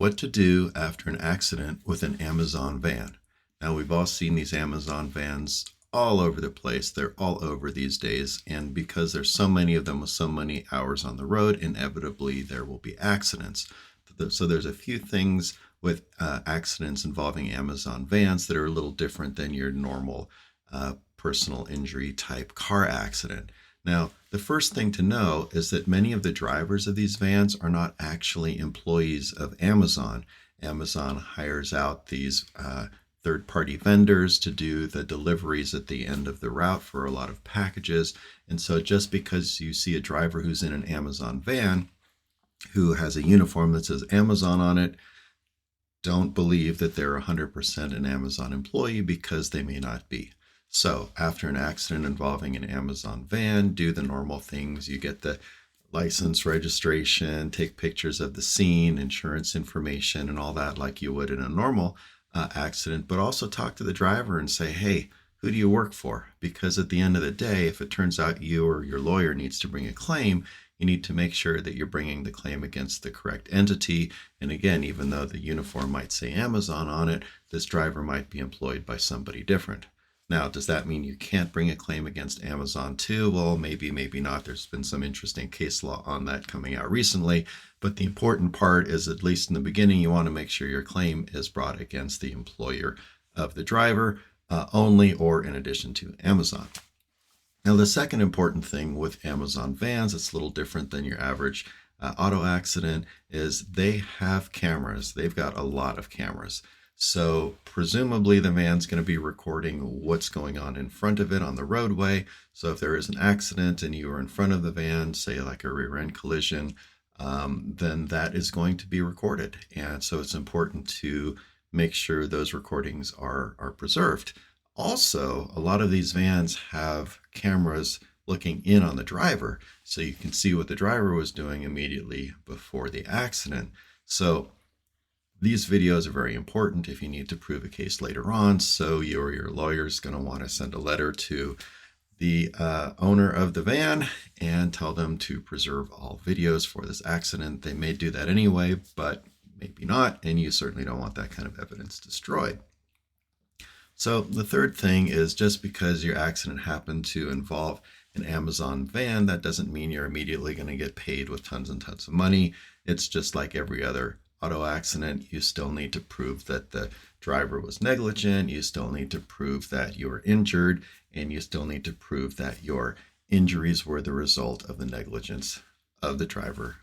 What to do after an accident with an Amazon van. Now, we've all seen these Amazon vans all over the place. They're all over these days. And because there's so many of them with so many hours on the road, inevitably there will be accidents. So there's a few things with accidents involving Amazon vans that are a little different than your normal personal injury type car accident. Now, the first thing to know is that many of the drivers of these vans are not actually employees of Amazon. Amazon hires out these third party vendors to do the deliveries at the end of the route for a lot of packages. And so, just because you see a driver who's in an Amazon van who has a uniform that says Amazon on it, don't believe that they're 100% an Amazon employee, because they may not be. So after an accident involving an Amazon van, do the normal things. You get the license, registration, take pictures of the scene, insurance information, and all that like you would in a normal accident, but also talk to the driver and say, hey, who do you work for? Because at the end of the day, if it turns out you or your lawyer needs to bring a claim, you need to make sure that you're bringing the claim against the correct entity. And again, even though the uniform might say Amazon on it, this driver might be employed by somebody different. Now, does that mean you can't bring a claim against Amazon too? Well, maybe, maybe not. There's been some interesting case law on that coming out recently. But the important part is, at least in the beginning, you want to make sure your claim is brought against the employer of the driver only, or in addition to Amazon. Now, the second important thing with Amazon vans, it's a little different than your average auto accident, is they have cameras. They've got a lot of cameras. So presumably the van's going to be recording what's going on in front of it on the roadway. So if there is an accident and you are in front of the van, say like a rear end collision, then that is going to be recorded. And so it's important to make sure those recordings are preserved. Also, a lot of these vans have cameras looking in on the driver, so you can see what the driver was doing immediately before the accident. So these videos are very important if you need to prove a case later on. So you or your lawyer is going to want to send a letter to the owner of the van and tell them to preserve all videos for this accident. They may do that anyway, but maybe not, and you certainly don't want that kind of evidence destroyed. So the third thing is, just because your accident happened to involve an Amazon van, that doesn't mean you're immediately going to get paid with tons and tons of money. It's just like every other auto accident. You still need to prove that the driver was negligent. You still need to prove that you were injured, and you still need to prove that your injuries were the result of the negligence of the driver